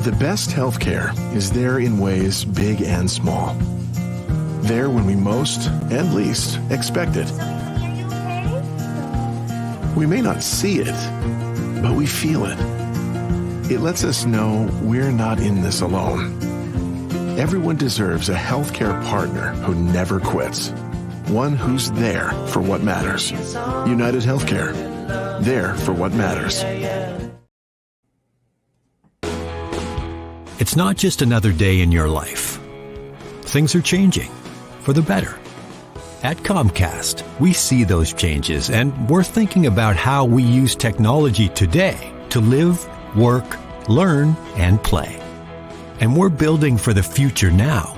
The best healthcare is there in ways big and small. There when we most and least expect it. We may not see it, but we feel it. It lets us know we're not in this alone. Everyone deserves a healthcare partner who never quits. One who's there for what matters. United Healthcare. There for what matters. It's not just another day in your life. Things are changing for the better. At Comcast, we see those changes, and we're thinking about how we use technology today to live, work, learn, and play. And we're building for the future now,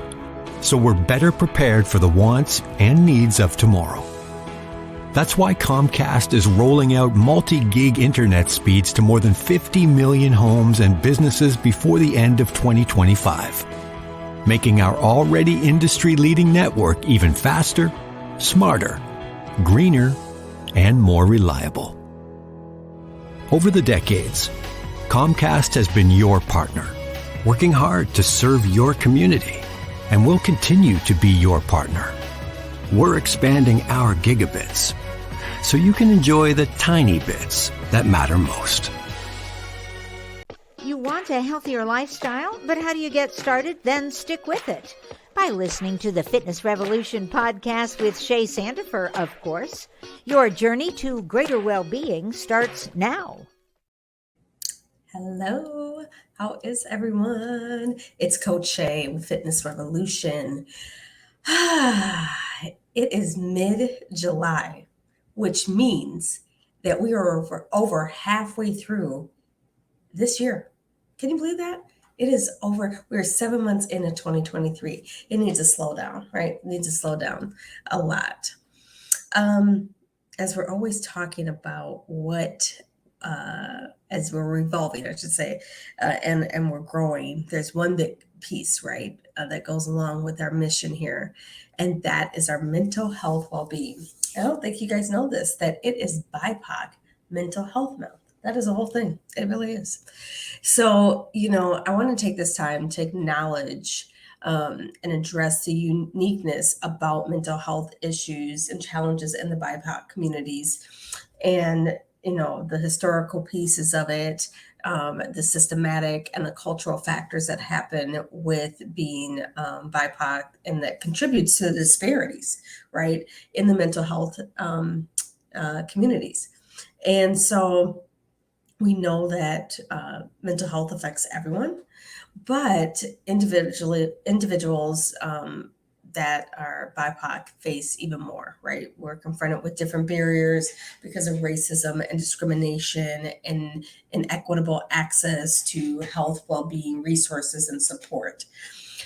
so we're better prepared for the wants and needs of tomorrow. That's why Comcast is rolling out multi-gig internet speeds to more than 50 million homes and businesses before the end of 2025, making our already industry-leading network even faster, smarter, greener, and more reliable. Over the decades, Comcast has been your partner, working hard to serve your community, and will continue to be your partner. We're expanding our gigabits so you can enjoy the tiny bits that matter most. You want a healthier lifestyle, but how do you get started? Then stick with it by listening to the Fitness Revolution podcast with Shay Sandifer, of course. Your journey to greater well-being starts now. Hello, how is everyone? It's Coach Shay with Fitness Revolution. It is mid-July, which means that we are over halfway through this year. Can you believe that? It is over. We're 7 months into 2023. It needs to slow down, right? It needs to slow down a lot. As we're always talking about as we're revolving, I should say, and we're growing, there's one big piece, right, that goes along with our mission here, and that is our mental health well-being. I don't think you guys know this, that it is BIPOC Mental Health Month. That is a whole thing. It really is. So, I want to take this time to acknowledge and address the uniqueness about mental health issues and challenges in the BIPOC communities, and the historical pieces of it, the systematic and the cultural factors that happen with being BIPOC, and that contributes to the disparities, right, in the mental health communities. And so we know that mental health affects everyone, but individuals that are BIPOC face even more, right? We're confronted with different barriers because of racism and discrimination and inequitable access to health, well-being, resources, and support.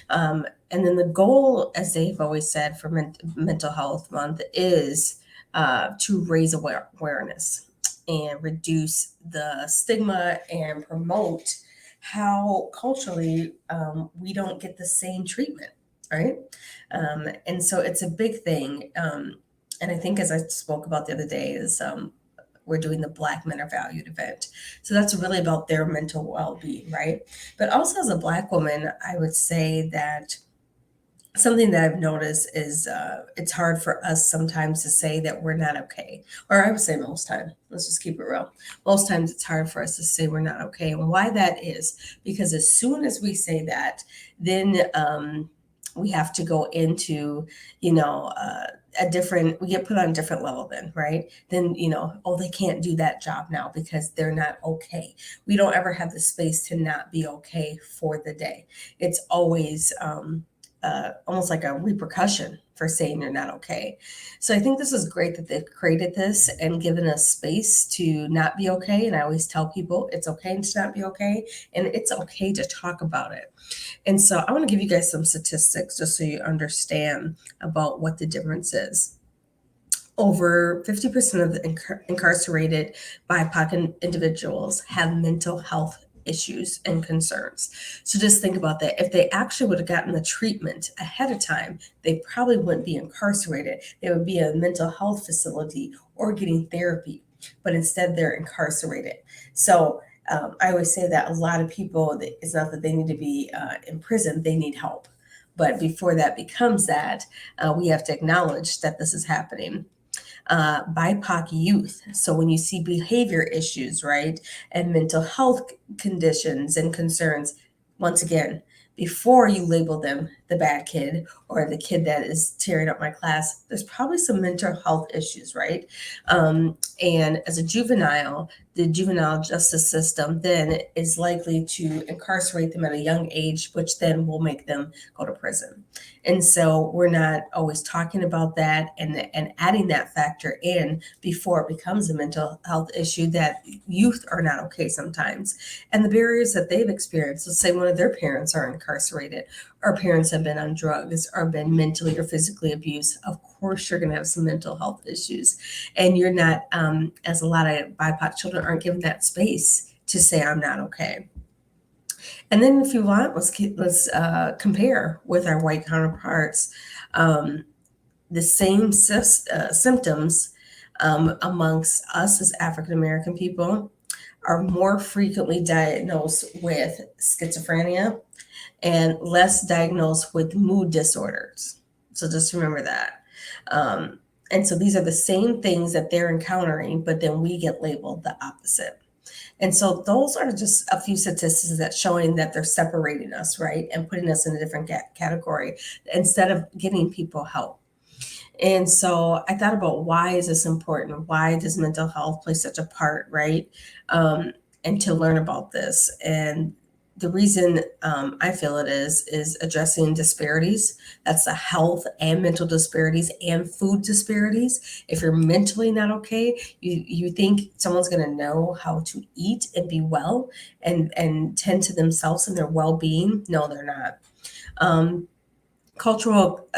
And then the goal, as they've always said, for Mental Health Month is to raise awareness and reduce the stigma and promote how culturally we don't get the same treatment. Right. And so it's a big thing. And I think, as I spoke about the other day, is we're doing the Black Men Are Valued event. So that's really about their mental well-being. Right. But also, as a Black woman, I would say that something that I've noticed is it's hard for us sometimes to say that we're not okay. Or I would say most times, let's just keep it real. Most times it's hard for us to say we're not okay. And why that is, because as soon as we say that, then we have to go into, we get put on a different level then, right? Then, they can't do that job now because they're not okay. We don't ever have the space to not be okay for the day. It's always almost like a repercussion for saying you're not okay. So I think this is great that they've created this and given us space to not be okay. And I always tell people it's okay to not be okay, and it's okay to talk about it. And so I want to give you guys some statistics just so you understand about what the difference is. Over 50% of the incarcerated BIPOC individuals have mental health issues and concerns. So just think about that. If they actually would have gotten the treatment ahead of time, they probably wouldn't be incarcerated. They would be in a mental health facility or getting therapy, but instead they're incarcerated. So I always say that a lot of people, it's not that they need to be in prison, they need help. But before that becomes that, we have to acknowledge that this is happening. BIPOC youth. So when you see behavior issues, right, and mental health conditions and concerns, once again, before you label them the bad kid or the kid that is tearing up my class, there's probably some mental health issues, right? And as a juvenile, the juvenile justice system then is likely to incarcerate them at a young age, which then will make them go to prison. And so we're not always talking about that and adding that factor in before it becomes a mental health issue, that youth are not okay sometimes. And the barriers that they've experienced, let's say one of their parents are incarcerated, or parents have been on drugs or been mentally or physically abused, of course you're going to have some mental health issues. And you're not, as a lot of BIPOC children aren't given that space to say, I'm not okay. And then if you want, let's compare with our white counterparts. The same symptoms amongst us as African American people are more frequently diagnosed with schizophrenia and less diagnosed with mood disorders. So just remember that. And so these are the same things that they're encountering, but then we get labeled the opposite. And so those are just a few statistics that showing that they're separating us, right? And putting us in a different category instead of getting people help. And so I thought about, why is this important? Why does mental health play such a part, right? And to learn about this. And the reason I feel it is addressing disparities. That's the health and mental disparities and food disparities. If you're mentally not okay, you think someone's going to know how to eat and be well and tend to themselves and their well-being. No, they're not. Cultural,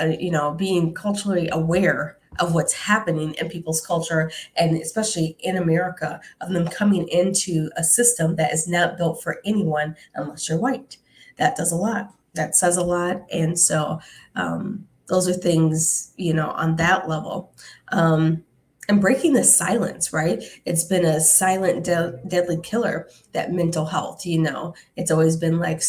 being culturally aware of what's happening in people's culture, and especially in America, of them coming into a system that is not built for anyone unless you're white. That does a lot. That says a lot. And so those are things, on that level. And breaking the silence, right? It's been a silent, deadly killer, that mental health, it's always been like,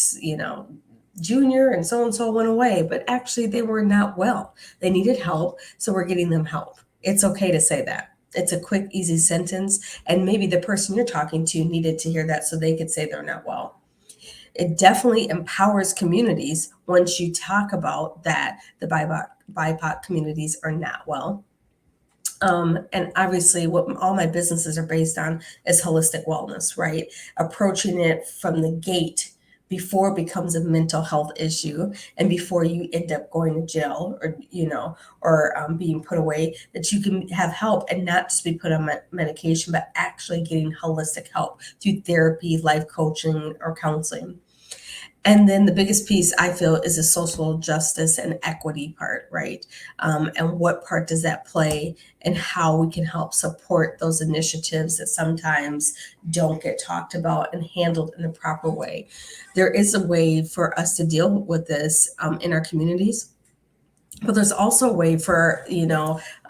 Junior and so went away, but actually they were not well. They needed help, so we're getting them help. It's okay to say that. It's a quick, easy sentence, and maybe the person you're talking to needed to hear that so they could say they're not well. It definitely empowers communities once you talk about that the BIPOC communities are not well. And obviously what all my businesses are based on is holistic wellness, right? Approaching it from the gate before it becomes a mental health issue and before you end up going to jail or being put away, that you can have help and not just be put on medication, but actually getting holistic help through therapy, life coaching, or counseling. And then the biggest piece, I feel, is the social justice and equity part, right? And what part does that play, and how we can help support those initiatives that sometimes don't get talked about and handled in the proper way. There is a way for us to deal with this in our communities. But there's also a way for,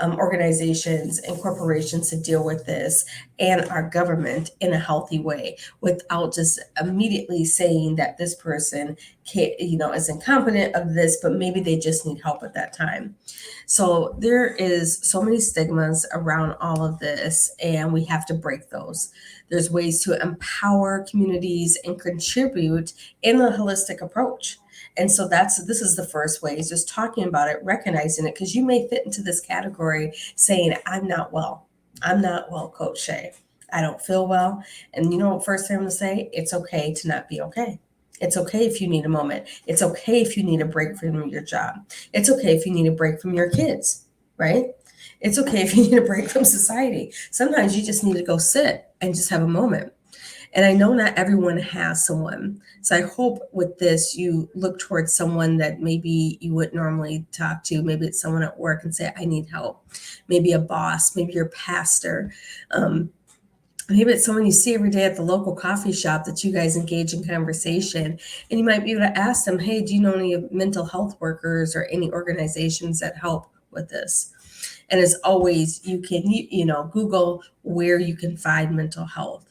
organizations and corporations to deal with this, and our government, in a healthy way, without just immediately saying that this person is incompetent of this, but maybe they just need help at that time. So there is so many stigmas around all of this, and we have to break those. There's ways to empower communities and contribute in a holistic approach. And so this is the first way, is just talking about it, recognizing it, because you may fit into this category saying, I'm not well. I'm not well, Coach Shay. I don't feel well. And first thing I'm going to say, it's okay to not be okay. It's okay if you need a moment. It's okay if you need a break from your job. It's okay if you need a break from your kids, right? It's okay if you need a break from society. Sometimes you just need to go sit and just have a moment. And I know not everyone has someone. So I hope with this, you look towards someone that maybe you wouldn't normally talk to. Maybe it's someone at work and say, I need help. Maybe a boss, maybe your pastor. Maybe it's someone you see every day at the local coffee shop that you guys engage in conversation. And you might be able to ask them, hey, do you know any mental health workers or any organizations that help with this? And as always, you can, Google where you can find mental health.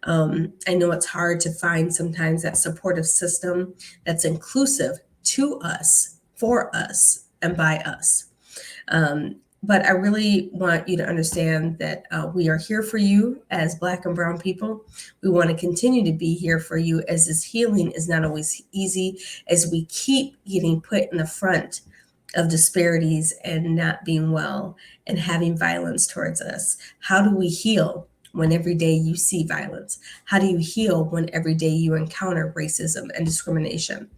I know it's hard to find sometimes that supportive system that's inclusive to us, for us, and by us. But I really want you to understand that we are here for you as Black and Brown people. We want to continue to be here for you, as this healing is not always easy, as we keep getting put in the front of disparities and not being well and having violence towards us. How do we heal when every day you see violence? How do you heal when every day you encounter racism and discrimination?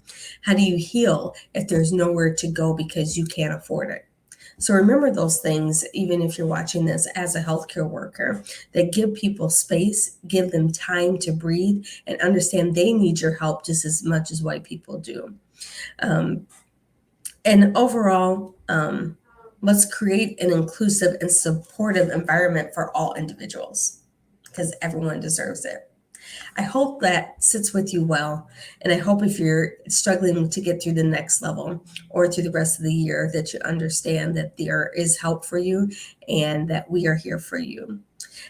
How do you heal if there's nowhere to go because you can't afford it? So remember those things, even if you're watching this as a healthcare worker, that give people space, give them time to breathe, and understand they need your help just as much as white people do. And overall, let's create an inclusive and supportive environment for all individuals, because everyone deserves it. I hope that sits with you well. And I hope if you're struggling to get through the next level or through the rest of the year, that you understand that there is help for you and that we are here for you.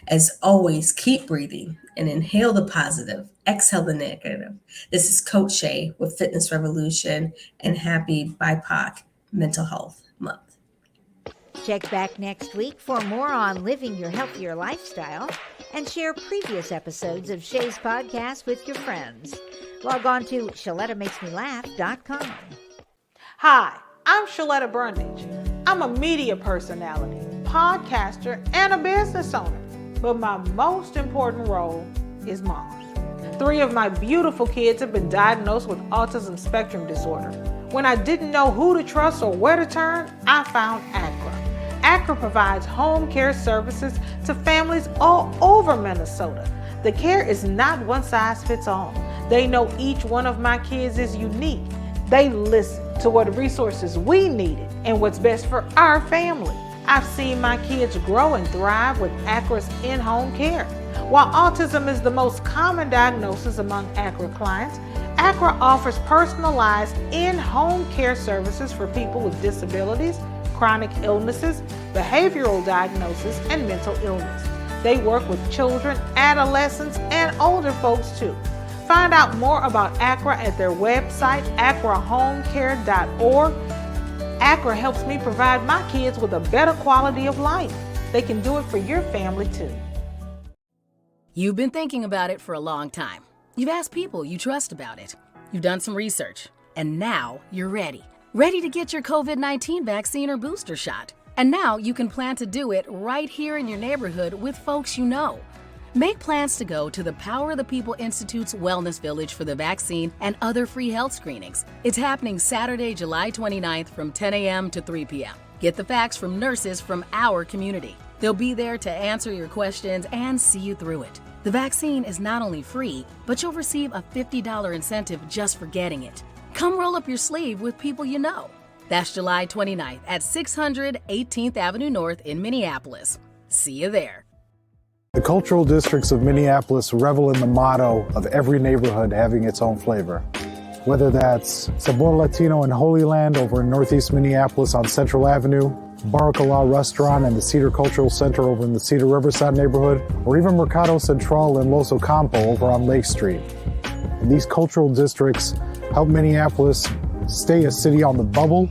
As always, keep breathing and inhale the positive, exhale the negative. This is Coach Shay with Fitness Revolution, and happy BIPOC Mental Health Month. Check back next week for more on living your healthier lifestyle, and share previous episodes of Shay's podcast with your friends. Log on to ShalettaMakesMeLaugh.com. Hi, I'm Shaletta Brundage. I'm a media personality, podcaster, and a business owner. But my most important role is mom. 3 of my beautiful kids have been diagnosed with autism spectrum disorder. When I didn't know who to trust or where to turn, I found ACRA. ACRA provides home care services to families all over Minnesota. The care is not one size fits all. They know each one of my kids is unique. They listen to what resources we needed and what's best for our family. I've seen my kids grow and thrive with ACRA's in-home care. While autism is the most common diagnosis among ACRA clients, ACRA offers personalized in-home care services for people with disabilities, chronic illnesses, behavioral diagnosis, and mental illness. They work with children, adolescents, and older folks too. Find out more about ACRA at their website, acrahomecare.org. ACRA helps me provide my kids with a better quality of life. They can do it for your family too. You've been thinking about it for a long time. You've asked people you trust about it. You've done some research. And now you're ready. Ready to get your COVID-19 vaccine or booster shot. And now you can plan to do it right here in your neighborhood with folks you know. Make plans to go to the Power of the People Institute's Wellness Village for the vaccine and other free health screenings. It's happening Saturday, July 29th from 10 a.m. to 3 p.m. Get the facts from nurses from our community. They'll be there to answer your questions and see you through it. The vaccine is not only free, but you'll receive a $50 incentive just for getting it. Come roll up your sleeve with people you know. That's July 29th at 600 18th Avenue North in Minneapolis. See you there. The cultural districts of Minneapolis revel in the motto of every neighborhood having its own flavor. Whether that's Sabor Latino in Holy Land over in Northeast Minneapolis on Central Avenue, Baracala Restaurant and the Cedar Cultural Center over in the Cedar Riverside neighborhood, or even Mercado Central and Los Ocampo over on Lake Street. And these cultural districts help Minneapolis stay a city on the bubble,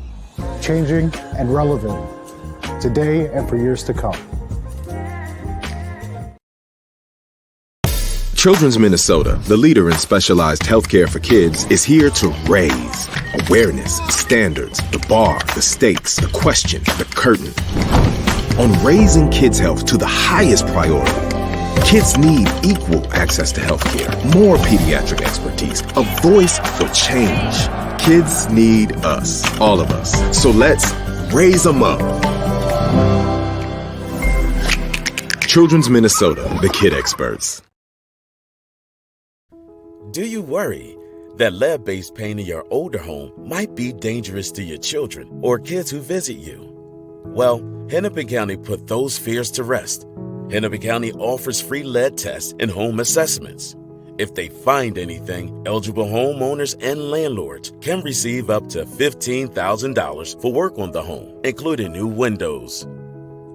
changing and relevant today and for years to come. Children's Minnesota, the leader in specialized healthcare for kids, is here to raise awareness, standards, the bar, the stakes, the question, the curtain. On raising kids' health to the highest priority, kids need equal access to healthcare, more pediatric expertise, a voice for change. Kids need us, all of us. So let's raise them up. Children's Minnesota, the kid experts. Do you worry that lead-based paint in your older home might be dangerous to your children or kids who visit you? Well, Hennepin County put those fears to rest. Hennepin County offers free lead tests and home assessments. If they find anything, eligible homeowners and landlords can receive up to $15,000 for work on the home, including new windows.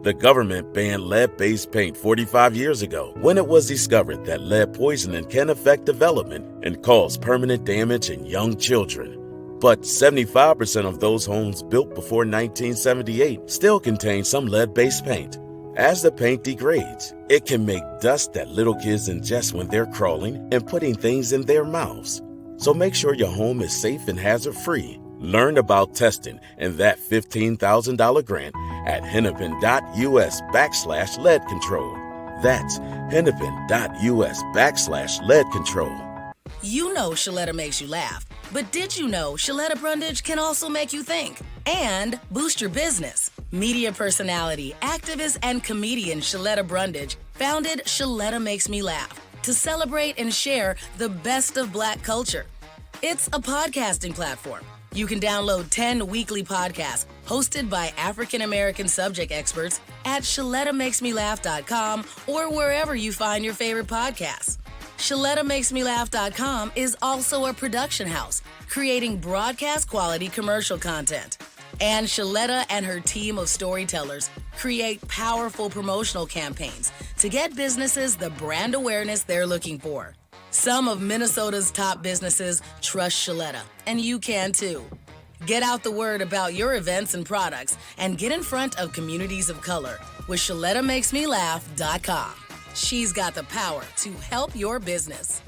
The government banned lead-based paint 45 years ago when it was discovered that lead poisoning can affect development and cause permanent damage in young children. But 75% of those homes built before 1978 still contain some lead-based paint. As the paint degrades, it can make dust that little kids ingest when they're crawling and putting things in their mouths. So make sure your home is safe and hazard-free. Learn about testing and that $15,000 grant at hennepin.us/lead control. That's hennepin.us/lead control. You know Shaletta makes you laugh, but did you know Shaletta Brundage can also make you think and boost your business? Media personality, activist, and comedian Shaletta Brundage founded Shaletta Makes Me Laugh to celebrate and share the best of Black culture. It's a podcasting platform. You can download 10 weekly podcasts hosted by African American subject experts at ShalettaMakesMeLaugh.com or wherever you find your favorite podcasts. ShalettaMakesMeLaugh.com is also a production house, creating broadcast quality commercial content. And Shaletta and her team of storytellers create powerful promotional campaigns to get businesses the brand awareness they're looking for. Some of Minnesota's top businesses trust Shaletta, and you can too. Get out the word about your events and products and get in front of communities of color with ShalettaMakesMeLaugh.com. She's got the power to help your business.